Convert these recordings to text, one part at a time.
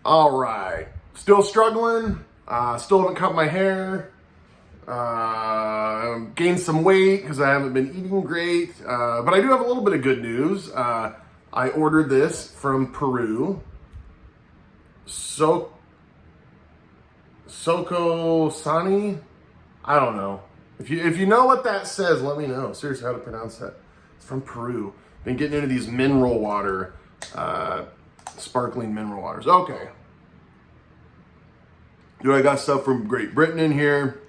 All right. Still struggling. Still haven't cut my hair. Gained some weight because I haven't been eating great. But I do have a little bit of good news. I ordered this from Peru. Soko Sani? I don't know. If you know what that says, let me know. Seriously, how to pronounce that. It's from Peru. Been getting into these mineral water, sparkling mineral waters. Okay. Dude, I got stuff from Great Britain in here.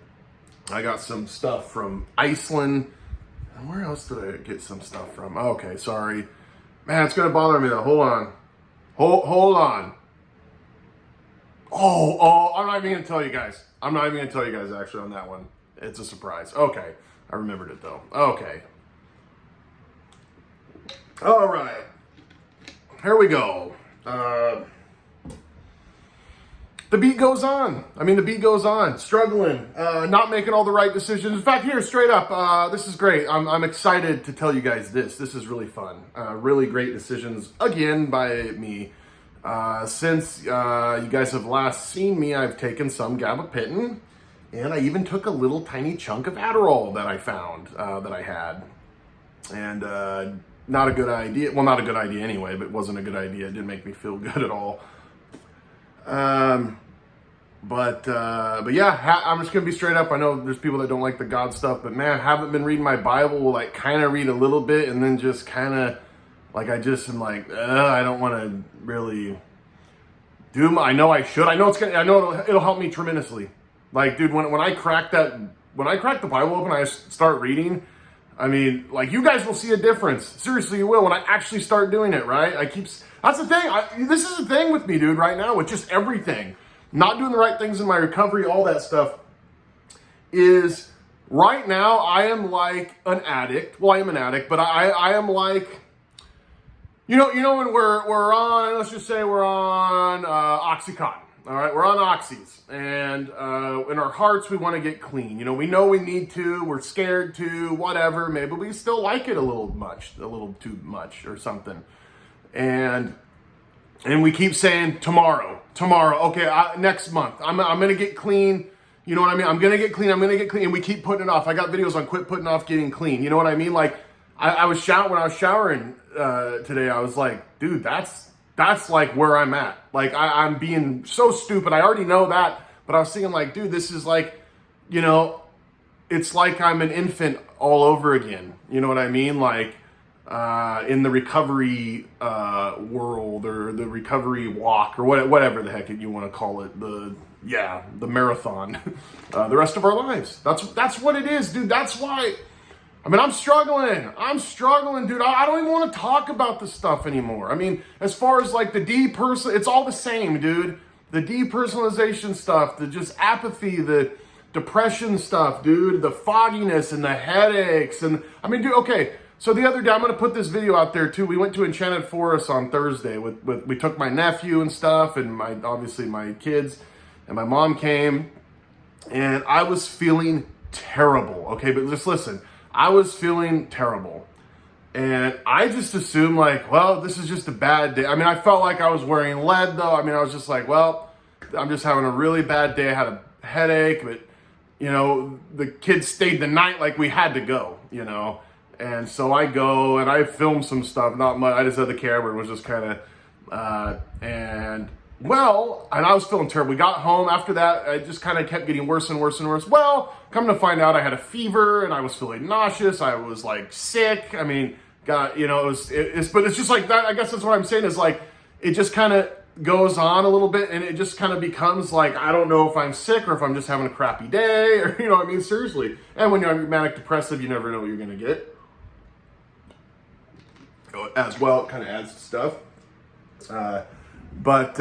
I got some stuff from Iceland. And where else did I get some stuff from? Okay, sorry. Man, it's gonna bother me though. Hold on. Hold on. Oh, I'm not even gonna tell you guys. I'm not even gonna tell you guys actually on that one. It's a surprise. Okay. I remembered it though. Okay. All right. Here we go. The beat goes on. The beat goes on. Struggling. Not making all the right decisions. In fact, here, straight up, this is great. I'm excited to tell you guys this. This is really fun. Really great decisions, again, by me. Since you guys have last seen me, I've taken some gabapentin, and I even took a little tiny chunk of Adderall that I found that I had. And not a good idea. Well, not a good idea anyway, but it wasn't a good idea. It didn't make me feel good at all. But yeah, I'm just gonna be straight up. I know there's people that don't like the God stuff, but man, haven't been reading my Bible. Like, kind of read a little bit, and then just kind of, like, I just am like, I don't want to really do. I know I should. I know it's gonna. I know it'll help me tremendously. Like, dude, when I crack the Bible open, I start reading. Like, you guys will see a difference. Seriously, you will when I actually start doing it. Right? That's the thing. This is the thing with me, dude. Right now, with just everything. Not doing the right things in my recovery, all that stuff, is right now I am like an addict. Well, I am an addict, but I am like, you know when we're on, let's just say we're on Oxycontin. All right, we're on Oxys, and in our hearts we want to get clean. We know we need to. We're scared to. Whatever. Maybe we still like it a little too much, or something, and we keep saying tomorrow. Okay, next month. I'm going to get clean. You know what I mean? I'm going to get clean. And we keep putting it off. I got videos on quit putting off getting clean. You know what I mean? Like, when I was showering today, I was like, dude, that's like where I'm at. Like, I'm being so stupid. I already know that. But I was thinking, like, dude, this is like, it's like I'm an infant all over again. You know what I mean? Like, in the recovery world, or the recovery walk, or whatever the heck you want to call it, the marathon, the rest of our lives. That's what it is, dude. That's why. I'm struggling, dude. I don't even want to talk about this stuff anymore. As far as like the it's all the same, dude. The depersonalization stuff, the just apathy, the depression stuff, dude. The fogginess and the headaches, and dude. Okay. So the other day, I'm going to put this video out there too. We went to Enchanted Forest on Thursday. We took my nephew and stuff, and obviously my kids, and my mom came, and I was feeling terrible. Okay, but just listen. I was feeling terrible, and I just assumed, like, well, this is just a bad day. I felt like I was wearing lead though. I was just like, well, I'm just having a really bad day. I had a headache, but the kids stayed the night, like we had to go. And so I go and I filmed some stuff, not much. I just had the camera and was just kind of, and I was feeling terrible. We got home after that. I just kind of kept getting worse and worse and worse. Well, come to find out, I had a fever and I was feeling nauseous. I was like sick. But it's just like that. I guess that's what I'm saying is, like, it just kind of goes on a little bit, and it just kind of becomes like, I don't know if I'm sick or if I'm just having a crappy day, or, seriously. And when you're manic depressive, you never know what you're going to get. As well, it kind of adds to stuff. But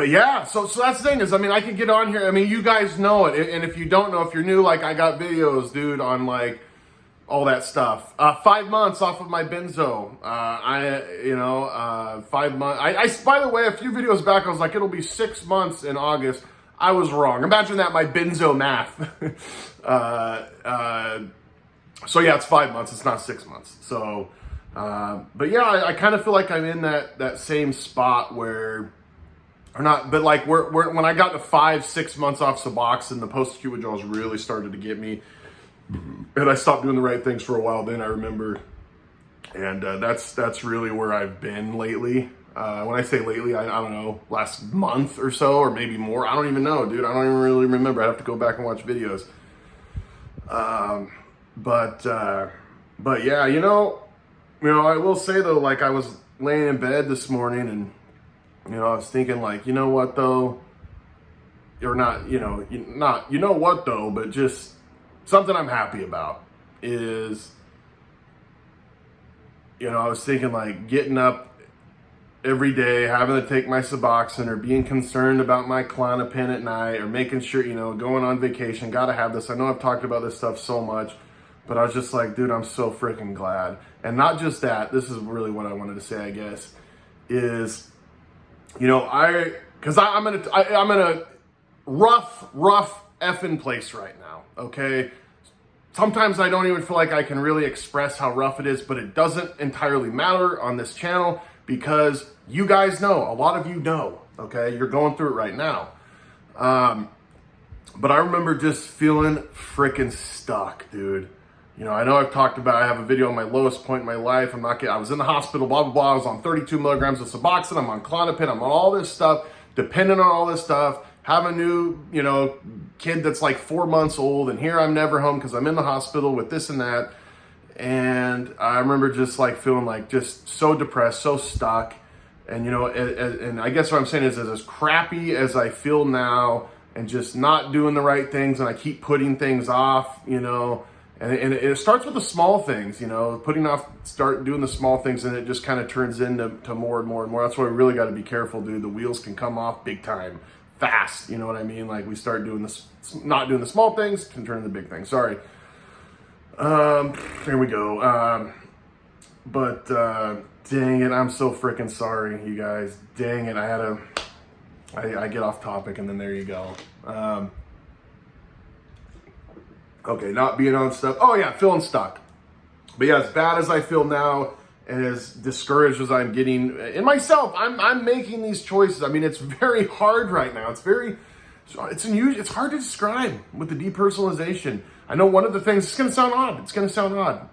yeah, so that's the thing is, I can get on here. You guys know it. And if you don't know, if you're new, like, I got videos, dude, on like all that stuff. 5 months off of my benzo. 5 months. By the way, a few videos back, I was like, it'll be 6 months in August. I was wrong. Imagine that, my benzo math. So yeah, it's 5 months. It's not 6 months. So, but yeah, I kind of feel like I'm in that same spot where or not, but like when I got to 5-6 months off Suboxone, the post-acute withdrawals really started to get me, and I stopped doing the right things for a while. Then I remember, and that's really where I've been lately. When I say lately, I don't know, last month or so, or maybe more. I don't even know, dude. I don't even really remember. I have to go back and watch videos. But yeah, I will say though, like I was laying in bed this morning and, I was thinking like, you know what though, or not, what though, but just something I'm happy about is, I was thinking like getting up every day, having to take my Suboxone, or being concerned about my Clonazepam at night, or making sure, going on vacation, gotta have this. I know I've talked about this stuff so much, but I was just like, dude, I'm so freaking glad. And not just that, this is really what I wanted to say, I guess, is, I'm in a rough effing place right now, okay? Sometimes I don't even feel like I can really express how rough it is, but it doesn't entirely matter on this channel because you guys know, a lot of you know, okay? You're going through it right now. But I remember just feeling freaking stuck, dude. I know I've talked about, I have a video on my lowest point in my life. I was in the hospital, blah, blah, blah. I was on 32 milligrams of Suboxone. I'm on Clonazepam. I'm on all this stuff, dependent on all this stuff. Have a new, kid that's like 4 months old. And here I'm never home because I'm in the hospital with this and that. And I remember just like feeling like just so depressed, so stuck. And, and I guess what I'm saying is as crappy as I feel now and just not doing the right things and I keep putting things off, and it starts with the small things, start doing the small things, and it just kind of turns into more and more and more. That's why we really got to be careful, dude. The wheels can come off big time, fast. You know what I mean? Like we start doing this, not doing the small things, can turn into big things. Sorry. Here we go. But dang it, I'm so freaking sorry, you guys. Dang it, I get off topic, and then there you go. Okay, not being on stuff. Oh yeah, feeling stuck. But yeah, as bad as I feel now, and as discouraged as I'm getting in myself, I'm making these choices. I mean, it's very hard right now. It's hard to describe with the depersonalization. I know one of the things, it's gonna sound odd,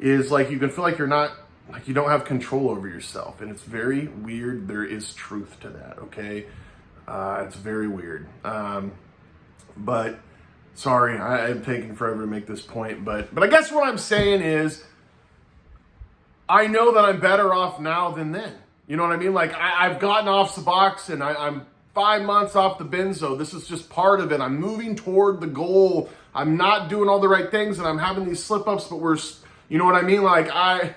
is like you can feel like you don't have control over yourself, and it's very weird. There is truth to that, okay? It's very weird. But sorry, I'm taking forever to make this point, but I guess what I'm saying is, I know that I'm better off now than then. You know what I mean? Like I've gotten off Suboxone, I'm 5 months off the benzo. This is just part of it. I'm moving toward the goal. I'm not doing all the right things, and I'm having these slip-ups, but you know what I mean? Like I'm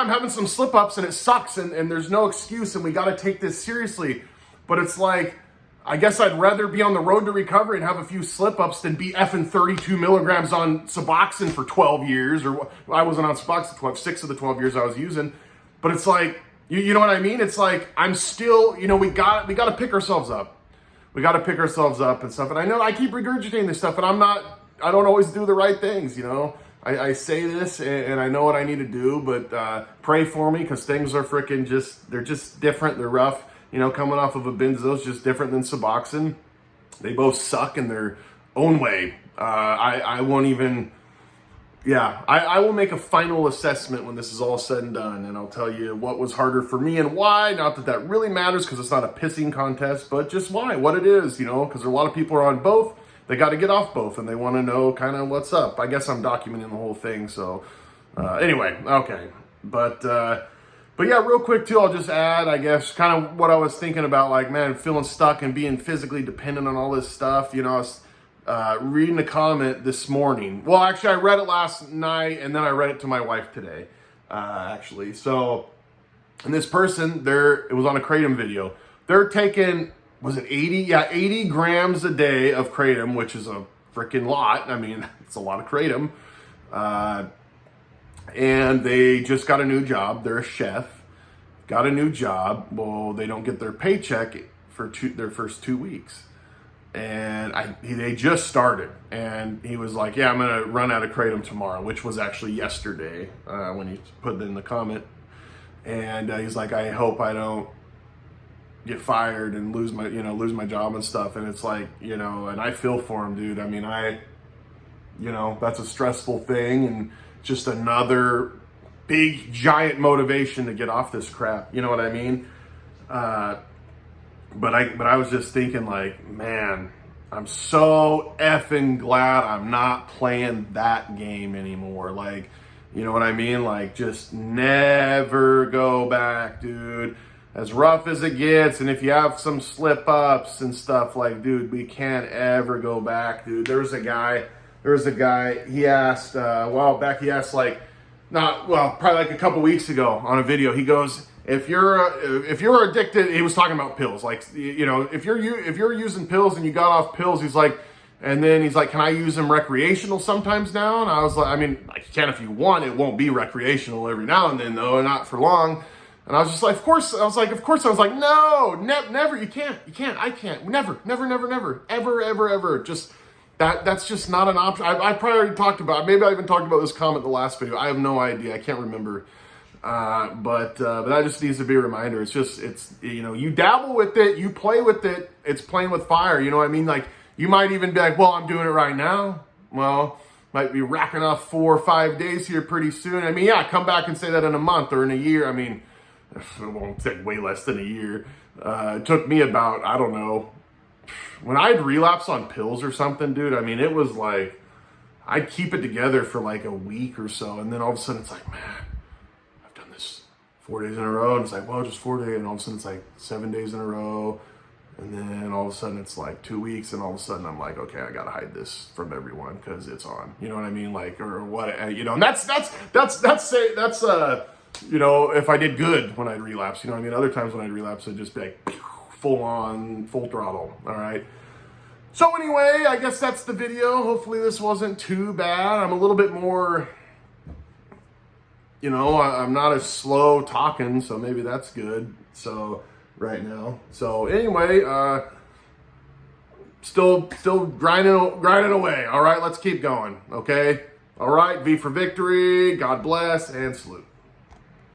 having some slip-ups, and it sucks, and there's no excuse, and we got to take this seriously. But it's like, I guess I'd rather be on the road to recovery and have a few slip-ups than be effing 32 milligrams on Suboxone for 12 years, or I wasn't on Suboxone 6 of the 12 years I was using. But it's like, you know what I mean? It's like, I'm still, we got to pick ourselves up. We got to pick ourselves up and stuff. And I know I keep regurgitating this stuff, and I don't always do the right things, I say this, and I know what I need to do, but pray for me, because things are freaking they're just different. They're rough. Coming off of a benzo is just different than Suboxone. They both suck in their own way. I won't even, I will make a final assessment when this is all said and done, and I'll tell you what was harder for me and why. Not that really matters, because it's not a pissing contest, but just what it is, because a lot of people are on both. They got to get off both, and they want to know kind of what's up. I guess I'm documenting the whole thing, so anyway, okay. But yeah, real quick too, I'll just add, I guess, kind of what I was thinking about, like, man, feeling stuck and being physically dependent on all this stuff. I was reading a comment this morning. Well, actually, I read it last night, and then I read it to my wife today, actually. So, and this person, it was on a Kratom video. They're taking, was it 80? Yeah, 80 grams a day of Kratom, which is a freaking lot. I mean, it's a lot of Kratom. And they just got a new job. They're a chef, got a new job. Well, they don't get their paycheck for their first 2 weeks. And they just started. And he was like, yeah, I'm going to run out of Kratom tomorrow, which was actually yesterday when he put it in the comment. And he's like, I hope I don't get fired and lose my job and stuff. And it's like, and I feel for him, dude. I mean, that's a stressful thing, and just another big giant motivation to get off this crap. You know what I mean? But I was just thinking, like, man, I'm so effing glad I'm not playing that game anymore. Like, you know what I mean? Like, just never go back, dude. As rough as it gets, and if you have some slip ups and stuff, like, dude, we can't ever go back, dude. There was a guy, he asked, a while back, probably like a couple weeks ago on a video, he goes, if you're addicted, he was talking about pills, like, if you're using pills and you got off pills, he's like, and then he's like, can I use them recreational sometimes now? And I was like, I mean, like, you can if you want. It won't be recreational every now and then, though, and not for long. And I was just like, of course. I was like, no, never. You can't. I can't. Never, ever. Just that's just not an option. I probably already talked about. Maybe I even talked about this comment in the last video. I have no idea. I can't remember. But that just needs to be a reminder. It's you dabble with it, you play with it. It's playing with fire. You know what I mean? Like, you might even be like, well, I'm doing it right now. Well, might be racking off 4 or 5 days here pretty soon. I mean, yeah, come back and say that in a month or in a year. I mean, it won't take way less than a year. It took me about, I don't know, when I'd relapse on pills or something, dude, I mean, it was like, I'd keep it together for like a week or so. And then all of a sudden it's like, man, I've done this 4 days in a row. And it's like, well, just 4 days. And all of a sudden it's like 7 days in a row. And then all of a sudden it's like 2 weeks. And all of a sudden I'm like, okay, I got to hide this from everyone because it's on. You know what I mean? Like, or what, and that's if I did good when I'd relapse, you know what I mean? Other times when I'd relapse, I'd just be like, full on, full throttle, all right? So anyway, I guess that's the video. Hopefully this wasn't too bad. I'm a little bit more, I'm not as slow talking, so maybe that's good. So, right now. So anyway, still grinding away, all right? Let's keep going, okay? All right, V for victory, God bless, and salute.